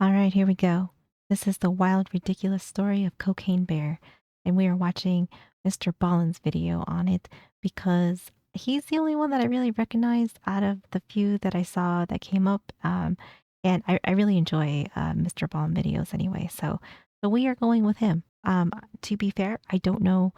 All right, here we go. This is the wild, ridiculous story of Cocaine Bear, and we are watching Mr. Ballin's video on it because he's the only one that I really recognized out of the few that I saw that came up. And I really enjoy Mr. Ballin videos anyway, so we are going with him. To be fair, I don't know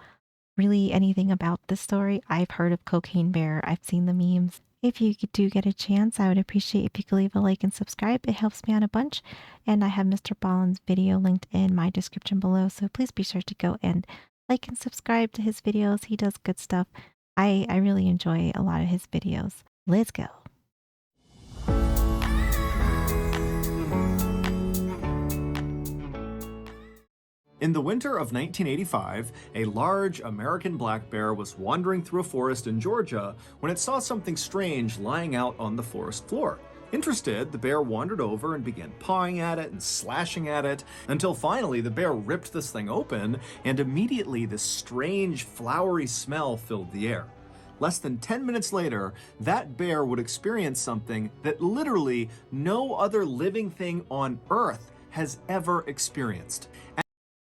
really anything about this story. I've heard of Cocaine Bear, I've seen the memes. If you do get a chance, I would appreciate if you could leave a like and subscribe. It helps me out a bunch. And I have Mr. Ballin's video linked in my description below, so please be sure to go and like and subscribe to his videos. He does good stuff. I really enjoy a lot of his videos. Let's go. In the winter of 1985, a large American black bear was wandering through a forest in Georgia when it saw something strange lying out on the forest floor. Interested, the bear wandered over and began pawing at it and slashing at it until finally the bear ripped this thing open, and immediately this strange flowery smell filled the air. Less than 10 minutes later, that bear would experience something that literally no other living thing on Earth has ever experienced.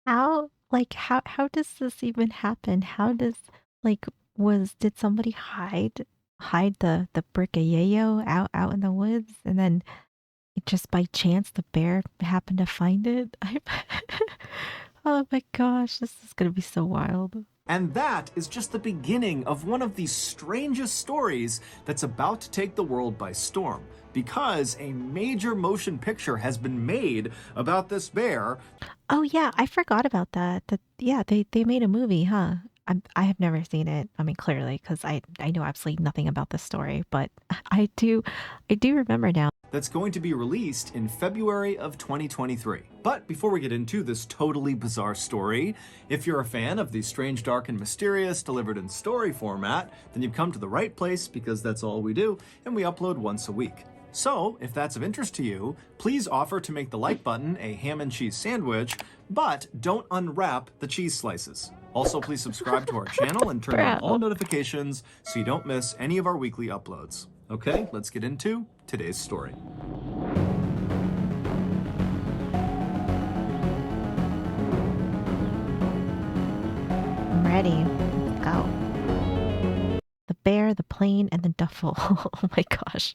How does this even happen? How does like was did somebody hide the brick of yayo out in the woods, and then just by chance the bear happened to find it? Oh my gosh, this is gonna be so wild. And that is just the beginning of one of the strangest stories that's about to take the world by storm, because a major motion picture has been made about this bear. Oh yeah, I forgot about that. Yeah, they made a movie, huh? I have never seen it. I mean, clearly, because I know absolutely nothing about this story, but I do remember now. That's going to be released in February of 2023. But before we get into this totally bizarre story, if you're a fan of the strange, dark, and mysterious delivered in story format, then you've come to the right place, because that's all we do, and we upload once a week. So, if that's of interest to you, please offer to make the like button a ham and cheese sandwich, but don't unwrap the cheese slices. Also, please subscribe to our channel and turn on all Bro. notifications so you don't miss any of our weekly uploads. Okay, let's get into today's story. I'm ready. Let's go. The bear, the plane, and the duffel. Oh my gosh.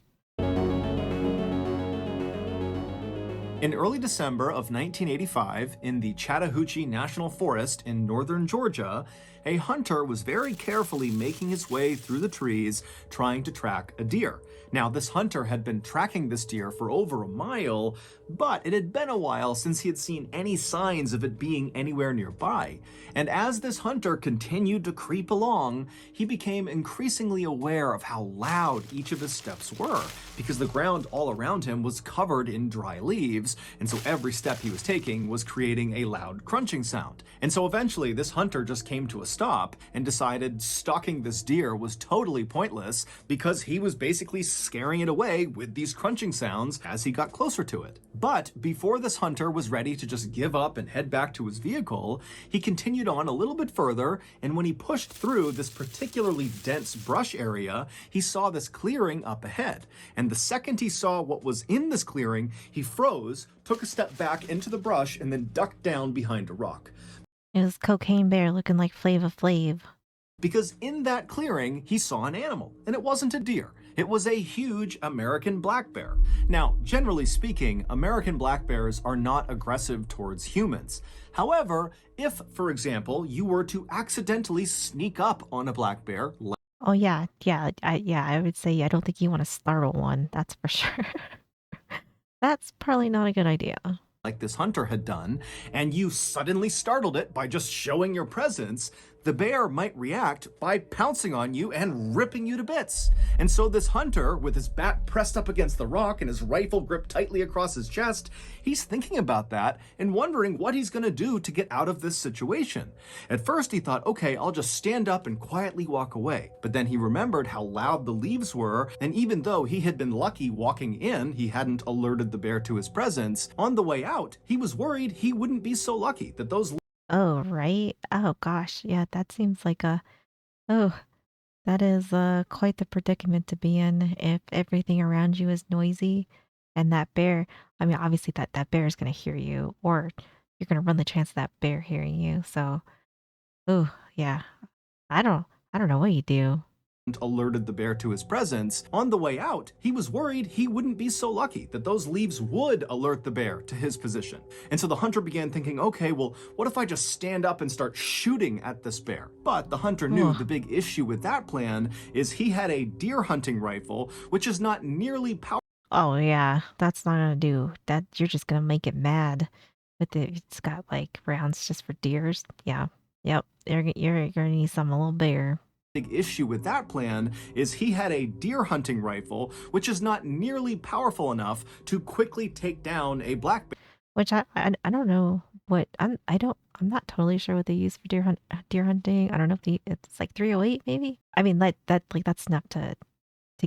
In early December of 1985, in the Chattahoochee National Forest in northern Georgia, a hunter was very carefully making his way through the trees trying to track a deer. Now, this hunter had been tracking this deer for over a mile, but it had been a while since he had seen any signs of it being anywhere nearby. And as this hunter continued to creep along, he became increasingly aware of how loud each of his steps were, because the ground all around him was covered in dry leaves, and so every step he was taking was creating a loud crunching sound. And so eventually this hunter just came to a stop and decided stalking this deer was totally pointless, because he was basically scaring it away with these crunching sounds as he got closer to it. But before this hunter was ready to just give up and head back to his vehicle, he continued on a little bit further, and when he pushed through this particularly dense brush area, he saw this clearing up ahead. And the second he saw what was in this clearing, he froze, took a step back into the brush, and then ducked down behind a rock. It was Cocaine Bear looking like Flava Flav. Because in that clearing, he saw an animal, and it wasn't a deer. It was a huge American black bear. Now, generally speaking, American black bears are not aggressive towards humans. However, if, for example, you were to accidentally sneak up on a black bear, Oh yeah, I would say I don't think you want to startle one. That's for sure. That's probably not a good idea. like this hunter had done, and you suddenly startled it by just showing your presence, the bear might react by pouncing on you and ripping you to bits. And so this hunter, with his back pressed up against the rock and his rifle gripped tightly across his chest, he's thinking about that and wondering what he's going to do to get out of this situation. At first he thought, okay, I'll just stand up and quietly walk away. But then he remembered how loud the leaves were, and even though he had been lucky walking in, he hadn't alerted the bear to his presence, on the way out, he was worried he wouldn't be so lucky that those Oh, right? Oh gosh, yeah, that seems like oh, that is quite the predicament to be in if everything around you is noisy And that bear, I mean, obviously that bear is gonna hear you, or you're gonna run the chance of that bear hearing you. So, oh yeah, I don't, I don't know what you do. Alerted the bear to his presence, on the way out, he was worried he wouldn't be so lucky, that those leaves would alert the bear to his position. And so the hunter began thinking, okay, well, what if I just stand up and start shooting at this bear? But the hunter knew the Oh, big issue with that plan is he had a deer hunting rifle, which is not nearly powerful oh yeah, that's not gonna do. That you're just gonna make it mad with it. It's got like rounds just for deers. Yeah, yep. You're gonna need some a little bigger. big issue with that plan is he had a deer hunting rifle, which is not nearly powerful enough to quickly take down a black bear. Which I don't know what I'm not totally sure what they use for deer hunting. I don't know if it's like 308 maybe. I mean like that's enough to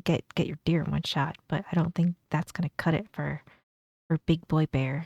get your deer in one shot, but I don't think that's gonna cut it for big boy bear.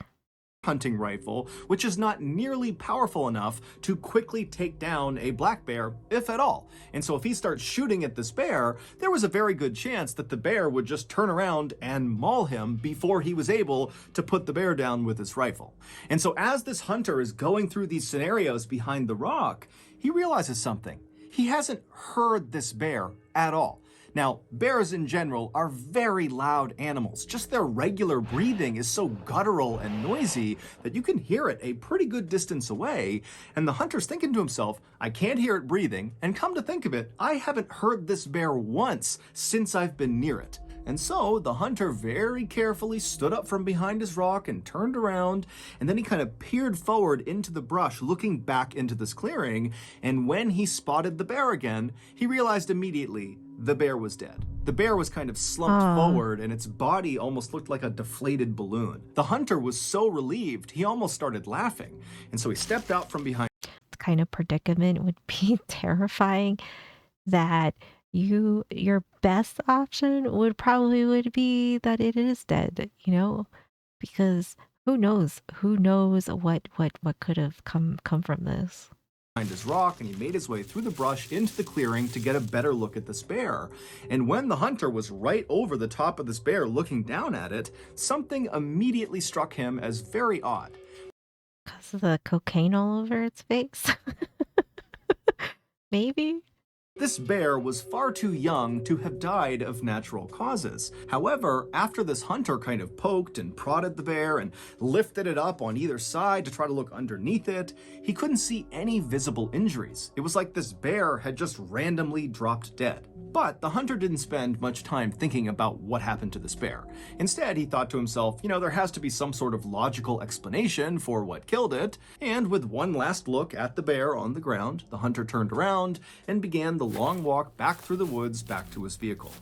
Hunting rifle, which is not nearly powerful enough to quickly take down a black bear, if at all. And so if he starts shooting at this bear, there was a very good chance that the bear would just turn around and maul him before he was able to put the bear down with his rifle. And so as this hunter is going through these scenarios behind the rock, he realizes something. He hasn't heard this bear at all. Now, bears in general are very loud animals. Just their regular breathing is so guttural and noisy that you can hear it a pretty good distance away. And the hunter's thinking to himself, I can't hear it breathing, and come to think of it, I haven't heard this bear once since I've been near it. And so the hunter very carefully stood up from behind his rock and turned around, and then he kind of peered forward into the brush, looking back into this clearing. And when he spotted the bear again, he realized immediately the bear was dead. The bear was kind of slumped Oh, forward, and its body almost looked like a deflated balloon. The hunter was so relieved, he almost started laughing. And so he stepped out from behind the kind of predicament would be terrifying that your best option would be that it is dead, you know? Because who knows what could have come from this. his rock, and he made his way through the brush into the clearing to get a better look at this bear. And when the hunter was right over the top of this bear looking down at it, something immediately struck him as very odd. 'Cause of the cocaine all over its face? Maybe? This bear was far too young to have died of natural causes. However, after this hunter kind of poked and prodded the bear and lifted it up on either side to try to look underneath it, he couldn't see any visible injuries. It was like this bear had just randomly dropped dead. But the hunter didn't spend much time thinking about what happened to this bear. Instead, he thought to himself, there has to be some sort of logical explanation for what killed it. And with one last look at the bear on the ground, the hunter turned around and began the long walk back through the woods back to his vehicle.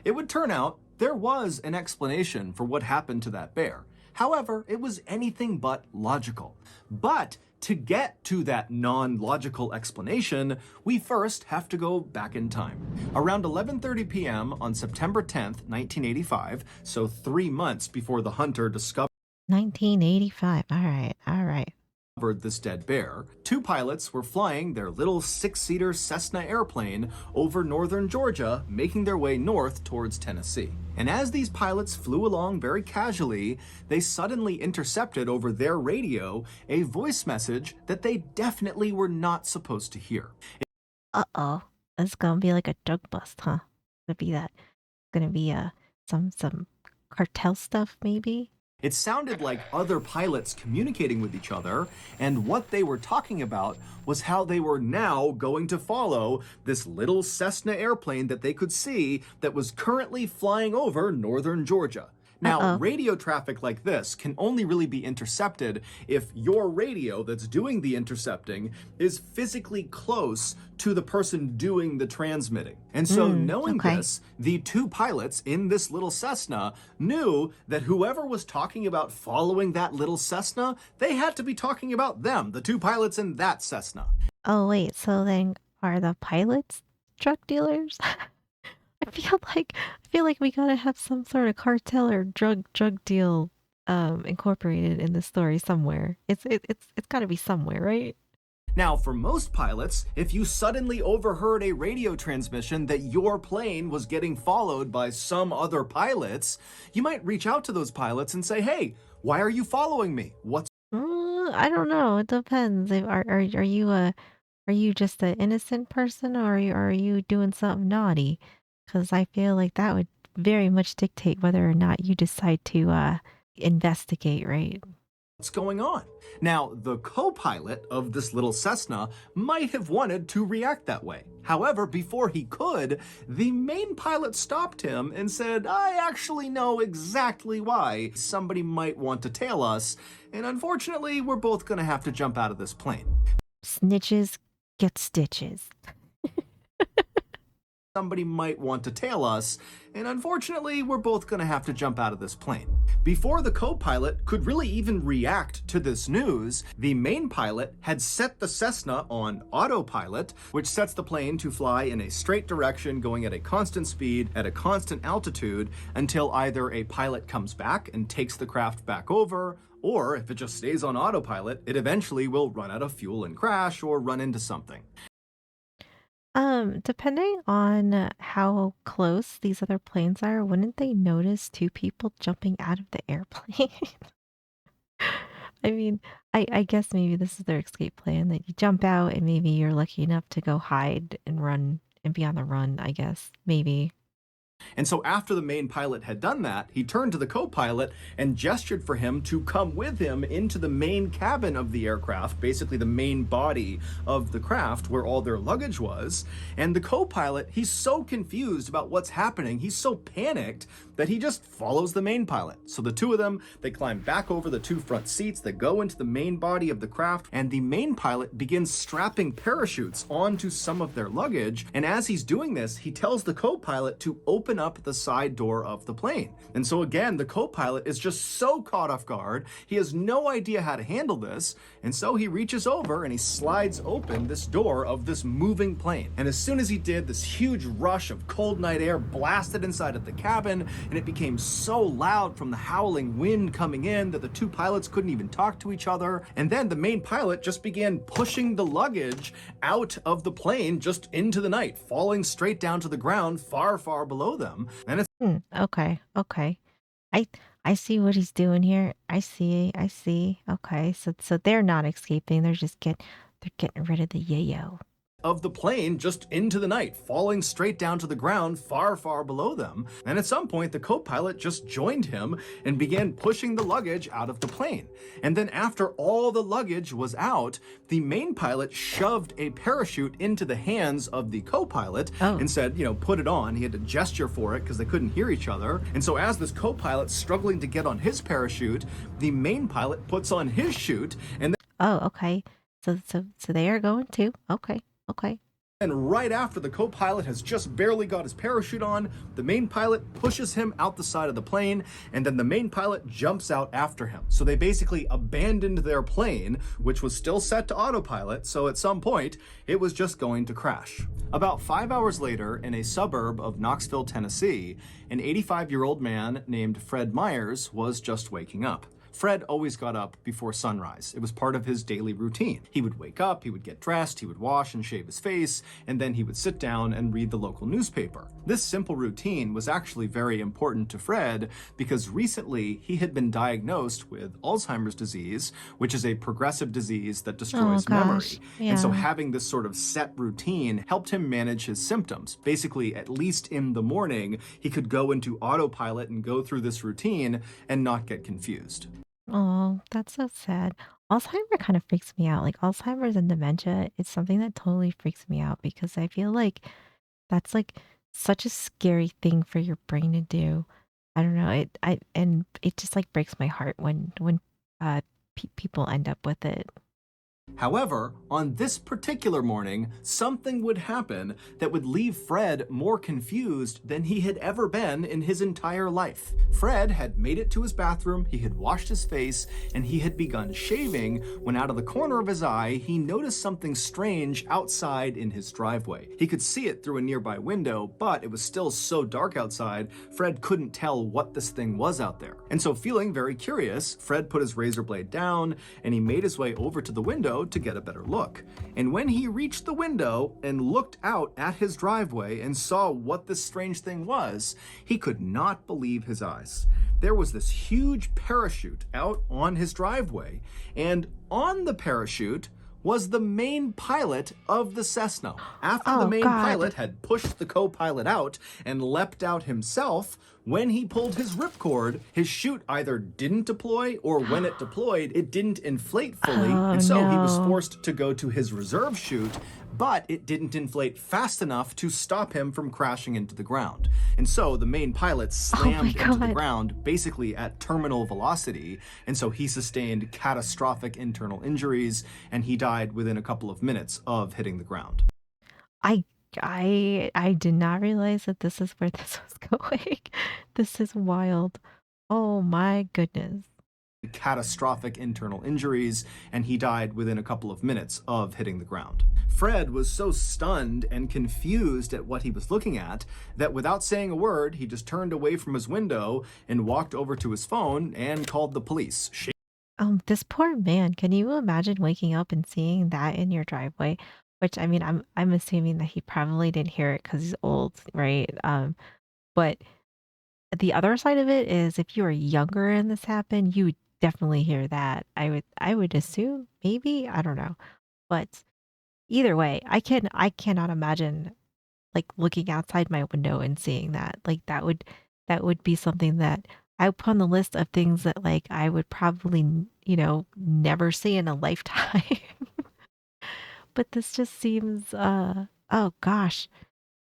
It would turn out there was an explanation for what happened to that bear. However, it was anything but logical. But to get to that non-logical explanation, we first have to go back in time. Around 11:30 p.m. on September 10th, 1985, so 3 months before the hunter discovered 1985. All right. All right. this dead bear, two pilots were flying their little six-seater Cessna airplane over northern Georgia, making their way north towards Tennessee. And as these pilots flew along very casually, they suddenly intercepted over their radio a voice message that they definitely were not supposed to hear. Uh-oh. It's gonna be like a drug bust, huh? Gonna be that. Gonna be some cartel stuff maybe? It sounded like other pilots communicating with each other, and what they were talking about was how they were now going to follow this little Cessna airplane that they could see that was currently flying over northern Georgia. Now, Uh-oh. radio traffic like this can only really be intercepted if your radio that's doing the intercepting is physically close to the person doing the transmitting. And so, knowing Okay. this, the two pilots in this little Cessna knew that whoever was talking about following that little Cessna, they had to be talking about them, the two pilots in that Cessna. Oh, wait, so then are the pilots drug dealers? I feel like we gotta have some sort of cartel or drug deal incorporated in the story somewhere. It's gotta be somewhere, right? Now, for most pilots, if you suddenly overheard a radio transmission that your plane was getting followed by some other pilots, you might reach out to those pilots and say, hey, why are you following me? What's I don't know. It depends. Are you just an innocent person, or are you doing something naughty? Because I feel like that would very much dictate whether or not you decide to investigate, right? going on? Now, the co-pilot of this little Cessna might have wanted to react that way. However, before he could, the main pilot stopped him and said, I actually know exactly why somebody might want to tail us, and unfortunately, we're both gonna have to jump out of this plane. Snitches get stitches. Somebody might want to tail us, and unfortunately, we're both gonna have to jump out of this plane. Before the co-pilot could really even react to this news, the main pilot had set the Cessna on autopilot, which sets the plane to fly in a straight direction, going at a constant speed, at a constant altitude, until either a pilot comes back and takes the craft back over, or if it just stays on autopilot, it eventually will run out of fuel and crash or run into something. Depending on how close these other planes are, wouldn't they notice two people jumping out of the airplane? I mean, I guess maybe this is their escape plan that you jump out and maybe you're lucky enough to go hide and run and be on the run, I guess. Maybe. And so after the main pilot had done that, he turned to the co-pilot and gestured for him to come with him into the main cabin of the aircraft, basically the main body of the craft where all their luggage was. And the co-pilot, he's so confused about what's happening, he's so panicked that he just follows the main pilot. So the two of them, they climb back over the two front seats, they go into the main body of the craft, and the main pilot begins strapping parachutes onto some of their luggage. And as he's doing this, he tells the co-pilot to open up the side door of the plane. And so again, the co-pilot is just so caught off guard, he has no idea how to handle this, and so he reaches over and he slides open this door of this moving plane. And as soon as he did, this huge rush of cold night air blasted inside of the cabin, and it became so loud from the howling wind coming in that the two pilots couldn't even talk to each other. And then the main pilot just began pushing the luggage out of the plane just into the night, falling straight down to the ground far, far below them. And it's Okay. Okay. I I see what he's doing here. I see. I see. Okay. So they're not escaping. They're getting rid of the yayo. of the plane just into the night, falling straight down to the ground far, far below them. And at some point, the co-pilot just joined him and began pushing the luggage out of the plane. And then after all the luggage was out, the main pilot shoved a parachute into the hands of the co-pilot Oh. and said, put it on. He had to gesture for it because they couldn't hear each other. And so as this co-pilot's struggling to get on his parachute, the main pilot puts on his chute, and Oh, okay. So they are going too. Okay. Okay. then right after the co-pilot has just barely got his parachute on, the main pilot pushes him out the side of the plane, and then the main pilot jumps out after him. So they basically abandoned their plane, which was still set to autopilot, so at some point, it was just going to crash. About 5 hours later, in a suburb of Knoxville, Tennessee, an 85-year-old man named Fred Myers was just waking up. Fred always got up before sunrise. It was part of his daily routine. He would wake up, he would get dressed, he would wash and shave his face, and then he would sit down and read the local newspaper. This simple routine was actually very important to Fred because recently he had been diagnosed with Alzheimer's disease, which is a progressive disease that destroys memory. Gosh. And so Yeah. having this sort of set routine helped him manage his symptoms. Basically, at least in the morning, he could go into autopilot and go through this routine and not get confused. Oh, that's so sad. Alzheimer kind of freaks me out. Like Alzheimer's and dementia, it's something that totally freaks me out because I feel like that's like such a scary thing for your brain to do. I don't know. It just like breaks my heart when people end up with it. However, on this particular morning, something would happen that would leave Fred more confused than he had ever been in his entire life. Fred had made it to his bathroom, he had washed his face, and he had begun shaving when out of the corner of his eye, he noticed something strange outside in his driveway. He could see it through a nearby window, but it was still so dark outside, Fred couldn't tell what this thing was out there. And so feeling very curious, Fred put his razor blade down and he made his way over to the window window to get a better look. And when he reached the window and looked out at his driveway and saw what this strange thing was, he could not believe his eyes. There was this huge parachute out on his driveway, and on the parachute was the main pilot of the Cessna. After the Oh main God. pilot had pushed the co-pilot out and leapt out himself, when he pulled his ripcord, his chute either didn't deploy, or when it deployed, it didn't inflate fully, Oh and so he was no. forced to go to his reserve chute, but it didn't inflate fast enough to stop him from crashing into the ground. And so the main pilot slammed into the God. ground, basically at terminal velocity, and so he sustained catastrophic internal injuries, and he died within a couple of minutes of hitting the ground. I I did not realize that this is where this was going. This is wild. Oh my goodness. Catastrophic internal injuries, and he died within a couple of minutes of hitting the ground. Fred was so stunned and confused at what he was looking at that without saying a word, he just turned away from his window and walked over to his phone and called the police. This poor man, can you imagine waking up and seeing that in your driveway? Which I mean, I'm assuming that he probably didn't hear it because he's old, right? But the other side of it is if you were younger and this happened, you would definitely hear that. I would assume, maybe, I don't know. But either way, I cannot imagine like looking outside my window and seeing that. Like that would be something that I would put on the list of things that like I would probably, never see in a lifetime. But this just seems oh gosh.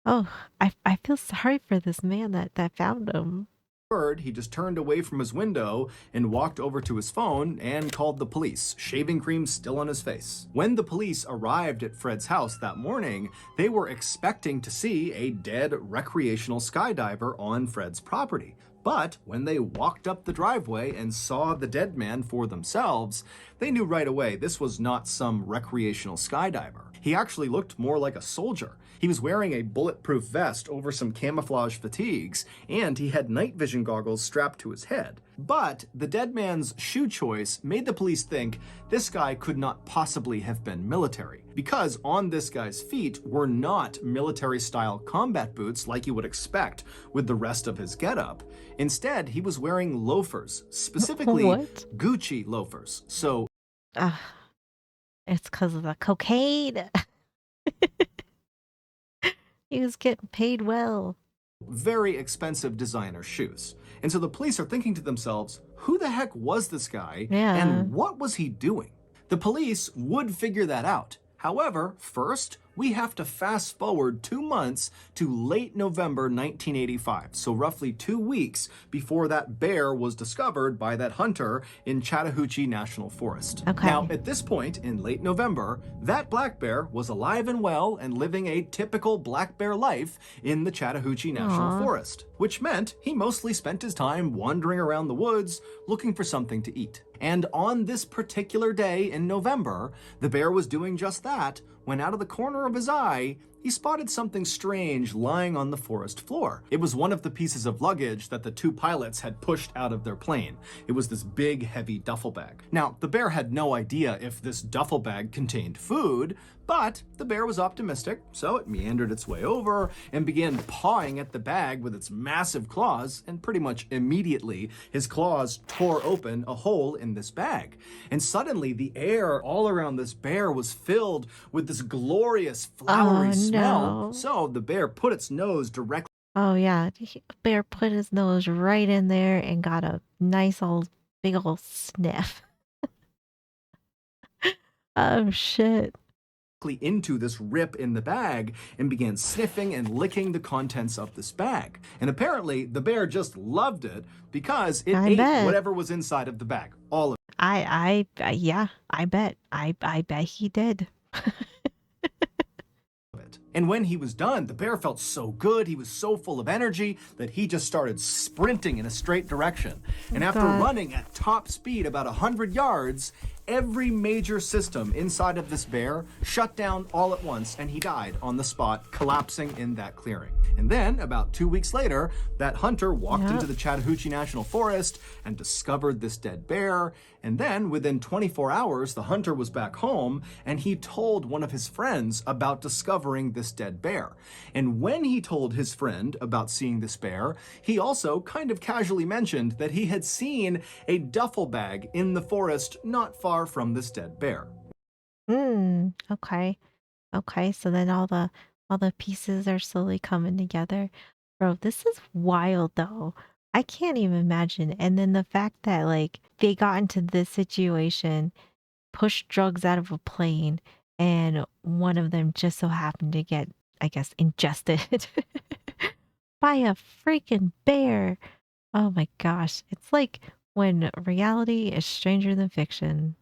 Oh, I feel sorry for this man that found him. Word, he just turned away from his window and walked over to his phone and called the police, shaving cream still on his face. When the police arrived at Fred's house that morning, they were expecting to see a dead recreational skydiver on Fred's property. But when they walked up the driveway and saw the dead man for themselves, they knew right away this was not some recreational skydiver. He actually looked more like a soldier. He was wearing a bulletproof vest over some camouflage fatigues, and he had night vision goggles strapped to his head. But the dead man's shoe choice made the police think this guy could not possibly have been military, because on this guy's feet were not military-style combat boots like you would expect with the rest of his getup. Instead, he was wearing loafers, specifically What? Gucci loafers. So Ugh, it's because of the cocaine. He was getting paid well. very expensive designer shoes. And so the police are thinking to themselves, who the heck was this guy Yeah. and what was he doing? The police would figure that out. However, first, we have to fast forward 2 months to late November 1985, so roughly 2 weeks before that bear was discovered by that hunter in Chattahoochee National Forest. Okay. Now, at this point in late November, that black bear was alive and well and living a typical black bear life in the Chattahoochee National Aw. Forest, which meant he mostly spent his time wandering around the woods looking for something to eat. And on this particular day in November, the bear was doing just that when out of the corner of his eye, he spotted something strange lying on the forest floor. It was one of the pieces of luggage that the two pilots had pushed out of their plane. It was this big, heavy duffel bag. Now, the bear had no idea if this duffel bag contained food, but the bear was optimistic, so it meandered its way over and began pawing at the bag with its massive claws, and pretty much immediately, his claws tore open a hole in this bag. And suddenly, the air all around this bear was filled with this glorious flowery Oh, smell. no. So the bear put its nose directly Oh yeah, Bear put his nose right in there and got a nice old big old sniff. Oh shit. into this rip in the bag and began sniffing and licking the contents of this bag. And apparently, the bear just loved it because it I ate bet. whatever was inside of the bag, all of Yeah, I bet. I bet he did. it. And when he was done, the bear felt so good, he was so full of energy that he just started sprinting in a straight direction. And after God. running at top speed about 100 yards, every major system inside of this bear shut down all at once, and he died on the spot, collapsing in that clearing. And then, about 2 weeks later, that hunter walked into the Chattahoochee National Forest and discovered this dead bear. And then, within 24 hours, the hunter was back home, and he told one of his friends about discovering this dead bear. And when he told his friend about seeing this bear, he also kind of casually mentioned that he had seen a duffel bag in the forest not far from this dead bear. Okay. Okay, so then all the pieces are slowly coming together. Bro, this is wild though. I can't even imagine. And then the fact that like they got into this situation, pushed drugs out of a plane, and one of them just so happened to get, I guess, ingested by a freaking bear. Oh my gosh. It's like when reality is stranger than fiction.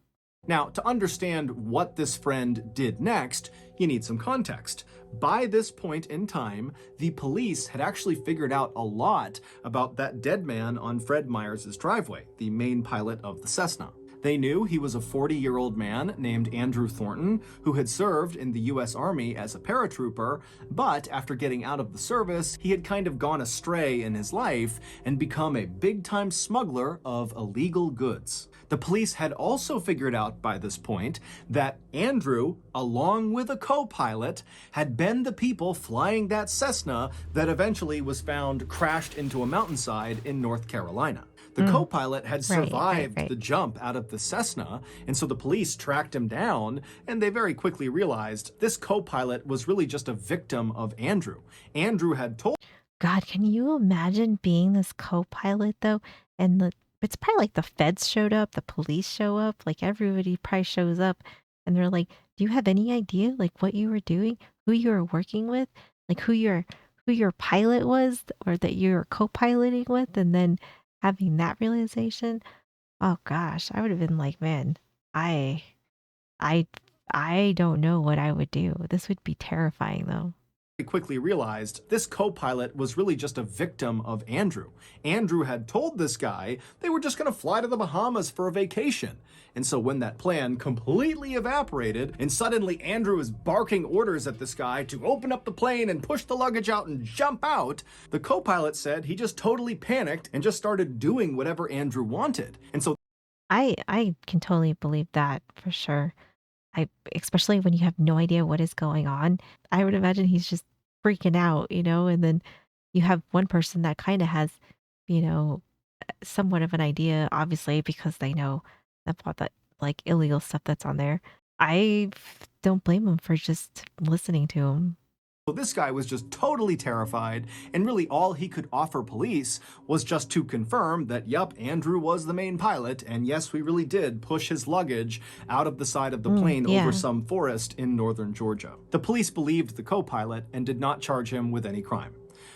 Now, to understand what this friend did next, you need some context. By this point in time, the police had actually figured out a lot about that dead man on Fred Myers' driveway, the main pilot of the Cessna. They knew he was a 40-year-old man named Andrew Thornton, who had served in the US Army as a paratrooper, but after getting out of the service, he had kind of gone astray in his life and become a big-time smuggler of illegal goods. The police had also figured out by this point that Andrew, along with a co-pilot, had been the people flying that Cessna that eventually was found crashed into a mountainside in North Carolina. The co-pilot had survived the jump out of the Cessna, and so the police tracked him down, and they very quickly realized this co-pilot was really just a victim of Andrew. Andrew had told God, can you imagine being this co-pilot though? And it's probably like the feds showed up, the police show up, like everybody probably shows up and they're like, "Do you have any idea like what you were doing, who you were working with, like who your pilot was or that you were co-piloting with?" And then having that realization, oh gosh, I would have been like, "Man, I I I don't know what I would do. This would be terrifying though." quickly realized this co-pilot was really just a victim of Andrew. Andrew had told this guy they were just going to fly to the Bahamas for a vacation. And so when that plan completely evaporated and suddenly Andrew is barking orders at this guy to open up the plane and push the luggage out and jump out, the co-pilot said he just totally panicked and just started doing whatever Andrew wanted. And so I can totally believe that for sure. I especially when you have no idea what is going on. I would imagine he's just freaking out, and then you have one person that kind of has, you know, somewhat of an idea, obviously, because they know about that like illegal stuff that's on there. Don't blame him for just listening to him. this guy was just totally terrified, and really all he could offer police was just to confirm that, yup, Andrew was the main pilot, and yes, we really did push his luggage out of the side of the plane over Yeah. some forest in northern Georgia. The police believed the co-pilot and did not charge him with any crime.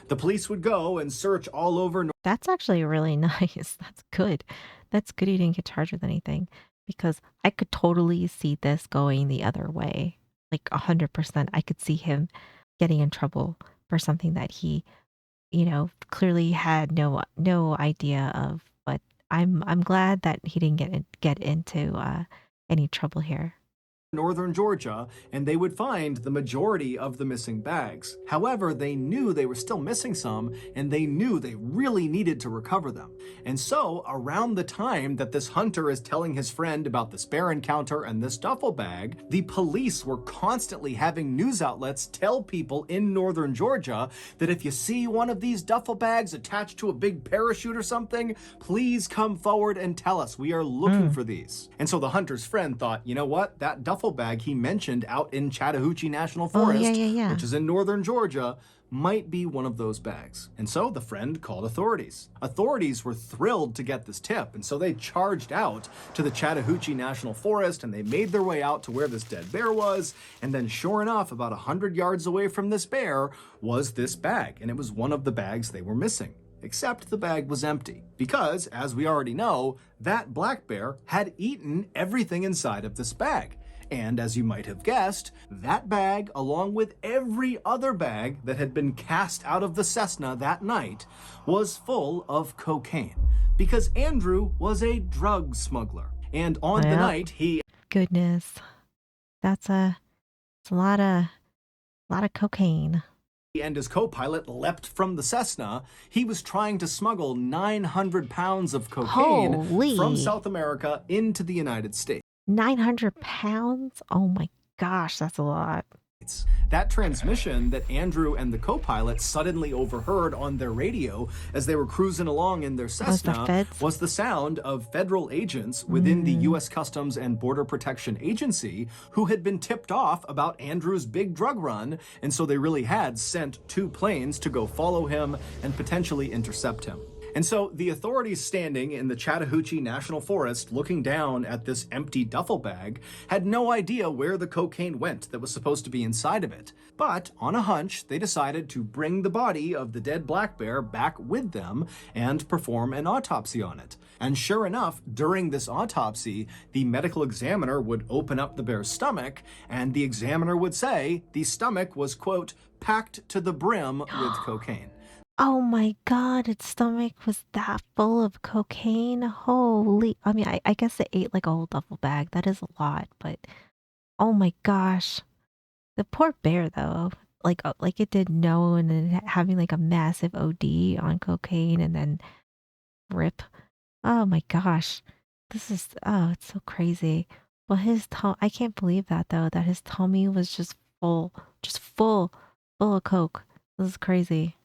The police would go and search all over That's actually really nice. That's good. That's good he didn't get charged with anything because I could totally see this going the other way. Like 100%. I could see him getting in trouble for something that he, clearly had no idea of. But I'm glad that he didn't get into any trouble here. northern Georgia, and they would find the majority of the missing bags. However, they knew they were still missing some, and they knew they really needed to recover them. And so, around the time that this hunter is telling his friend about this bear encounter and this duffel bag, the police were constantly having news outlets tell people in northern Georgia that if you see one of these duffel bags attached to a big parachute or something, please come forward and tell us. We are looking for these. And so the hunter's friend thought, you know what? That duffel bag he mentioned out in Chattahoochee National Forest, Yeah. which is in northern Georgia, might be one of those bags. And so the friend called authorities. Authorities were thrilled to get this tip, and so they charged out to the Chattahoochee National Forest, and they made their way out to where this dead bear was. And then sure enough, about 100 yards away from this bear was this bag, and it was one of the bags they were missing. Except the bag was empty, because, as we already know, that black bear had eaten everything inside of this bag. And as you might have guessed, that bag, along with every other bag that had been cast out of the Cessna that night, was full of cocaine. Because Andrew was a drug smuggler. And on the Well, night, he goodness, that's it's a lot of cocaine. and his co-pilot leapt from the Cessna. He was trying to smuggle 900 pounds of cocaine from Holy, South America into the United States. 900 pounds? Oh my gosh, that's a lot. That transmission that Andrew and the co-pilot suddenly overheard on their radio as they were cruising along in their Was the Cessna feds? was the sound of federal agents within the Mm. U.S. Customs and Border Protection Agency who had been tipped off about Andrew's big drug run, and so they really had sent 2 planes to go follow him and potentially intercept him. And so the authorities standing in the Chattahoochee National Forest looking down at this empty duffel bag had no idea where the cocaine went that was supposed to be inside of it. But on a hunch, they decided to bring the body of the dead black bear back with them and perform an autopsy on it. And sure enough, during this autopsy, the medical examiner would open up the bear's stomach, and the examiner would say the stomach was, quote, packed to the brim with cocaine. Oh my god, its stomach was that full of cocaine? Holy. I mean, I guess it ate like a whole duffel bag. That is a lot, but oh my gosh. The poor bear though. Like it didn't know and then having like a massive OD on cocaine and then rip. Oh my gosh. It's so crazy. Well, I can't believe that though, that his tummy was just full of coke. This is crazy.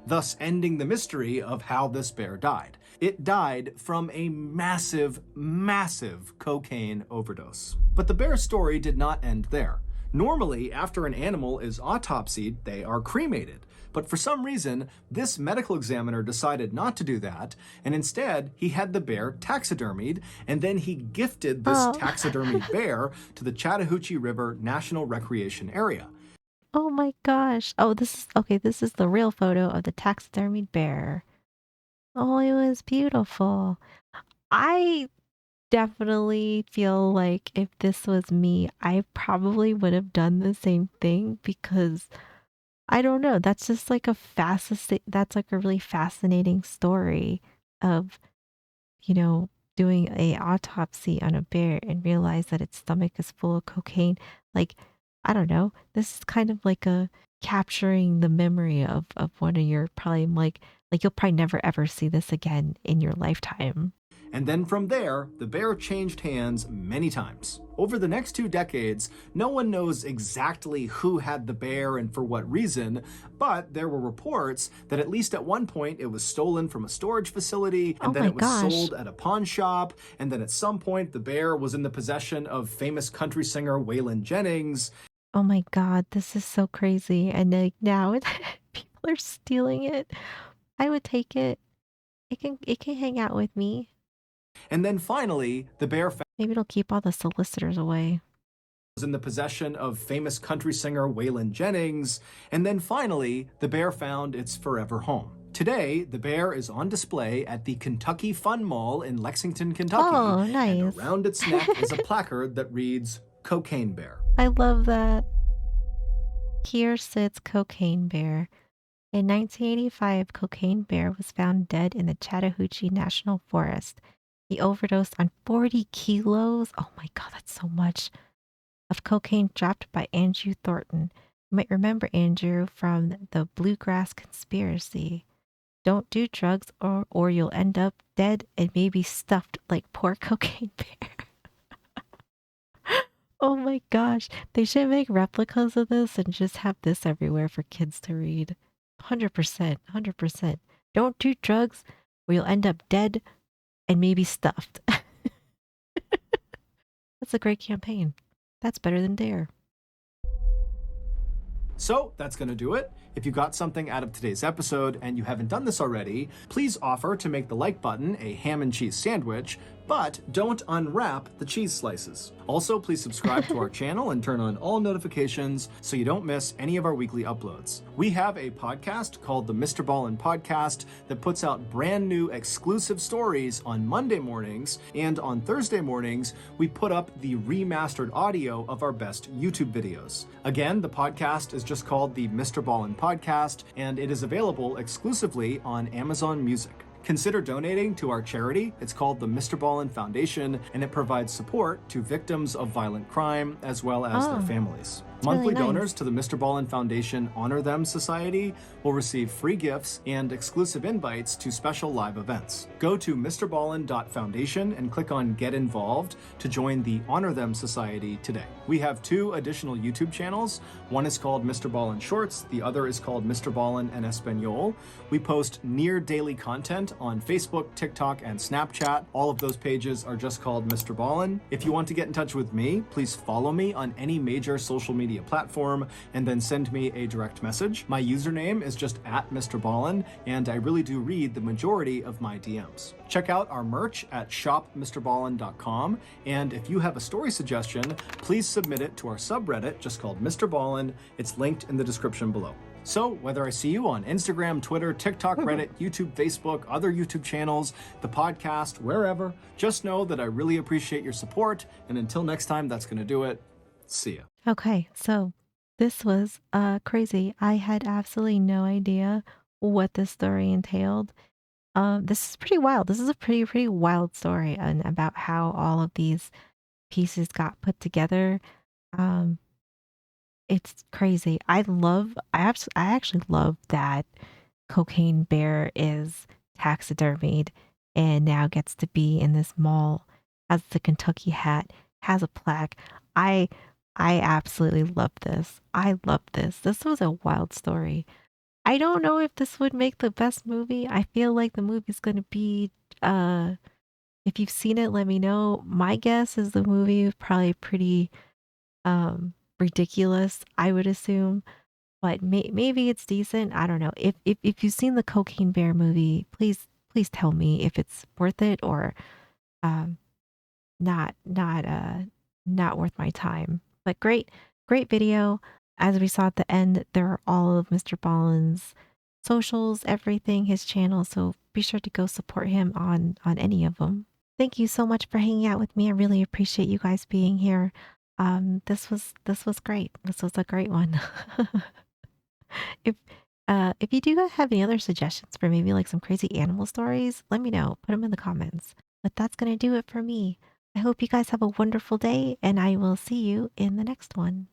Thus ending the mystery of how this bear died. It died from a massive, massive cocaine overdose. But the bear's story did not end there. Normally, after an animal is autopsied, they are cremated. But for some reason, this medical examiner decided not to do that, and instead, he had the bear taxidermied, and then he gifted this Oh. taxidermied bear to the Chattahoochee River National Recreation Area. Oh my gosh. Oh, this is the real photo of the taxidermied bear. Oh, it was beautiful. I definitely feel like if this was me, I probably would have done the same thing because I don't know, that's like a really fascinating story of, you know, doing a autopsy on a bear and realize that its stomach is full of cocaine. Like, I don't know. This is kind of like a capturing the memory of one of your probably like you'll probably never ever see this again in your lifetime. And then from there, the bear changed hands many times. Over the next 2 decades, no one knows exactly who had the bear and for what reason, but there were reports that at least at one point it was stolen from a storage facility, Oh and then my it was gosh. sold at a pawn shop, and then at some point the bear was in the possession of famous country singer Waylon Jennings. Oh my god, this is so crazy. And like now people are stealing it. I would take it. It can hang out with me. And then finally, the bear Maybe it'll keep all the solicitors away. was in the possession of famous country singer Waylon Jennings, and then finally, the bear found its forever home. Today, the bear is on display at the Kentucky Fun Mall in Lexington, Kentucky, Oh, and nice. around its neck is a placard that reads, Cocaine Bear. I love that. Here sits Cocaine Bear. In 1985, Cocaine Bear was found dead in the Chattahoochee National Forest. He overdosed on 40 kilos. Oh my god, that's so much. Of cocaine dropped by Andrew Thornton. You might remember Andrew from the Bluegrass Conspiracy. Don't do drugs or you'll end up dead and maybe stuffed like poor Cocaine Bear. Oh my gosh. They should make replicas of this and just have this everywhere for kids to read. 100%. 100%. Don't do drugs or you'll end up dead and maybe stuffed. That's a great campaign. That's better than Dare. So that's going to do it. If you got something out of today's episode and you haven't done this already, please offer to make the like button a ham and cheese sandwich, but don't unwrap the cheese slices. Also, please subscribe to our channel and turn on all notifications so you don't miss any of our weekly uploads. We have a podcast called the Mr. Ballin Podcast that puts out brand new exclusive stories on Monday mornings, and on Thursday mornings, we put up the remastered audio of our best YouTube videos. Again, the podcast is just called the Mr. Ballin Podcast, and it is available exclusively on Amazon Music. Consider donating to our charity. It's called the Mr. Ballin Foundation, and it provides support to victims of violent crime as well as their Oh, families. it's really Monthly nice. donors to the Mr. Ballin Foundation Honor Them Society will receive free gifts and exclusive invites to special live events. Go to mrballin.foundation and click on Get Involved to join the Honor Them Society today. We have 2 additional YouTube channels. One is called Mr. Ballin Shorts, the other is called Mr. Ballin en Espanol. We post near daily content on Facebook, TikTok, and Snapchat. All of those pages are just called Mr. Ballin. If you want to get in touch with me, please follow me on any major social media platform and then send me a direct message. My username is just at Mr. Ballin, and I really do read the majority of my DMs. Check out our merch at shopmrballin.com, and if you have a story suggestion, please submit it to our subreddit just called Mr. Ballin. It's linked in the description below. So, whether I see you on Instagram, Twitter, TikTok, Reddit, YouTube, Facebook, other YouTube channels, the podcast, wherever, just know that I really appreciate your support. And until next time, that's going to do it. See ya. Okay, so this was crazy. I had absolutely no idea what this story entailed. This is pretty wild. This is a pretty wild story and about how all of these pieces got put together. Um, it's crazy. I actually love that Cocaine Bear is taxidermied and now gets to be in this mall, has the Kentucky hat, has a plaque. I I absolutely love this. I love this. This was a wild story. I don't know if this would make the best movie. I feel like the movie's gonna be if you've seen it, let me know. My guess is the movie is probably pretty ridiculous, I would assume. But maybe it's decent. I don't know. If you've seen the Cocaine Bear movie, please tell me if it's worth it or um not worth my time. But great video. As we saw at the end, there are all of Mr. Ballin's socials, everything, his channel. So be sure to go support him on any of them. Thank you so much for hanging out with me. I really appreciate you guys being here. This was great. This was a great one. If if you do have any other suggestions for maybe like some crazy animal stories, let me know. Put them in the comments. But that's going to do it for me. I hope you guys have a wonderful day and I will see you in the next one.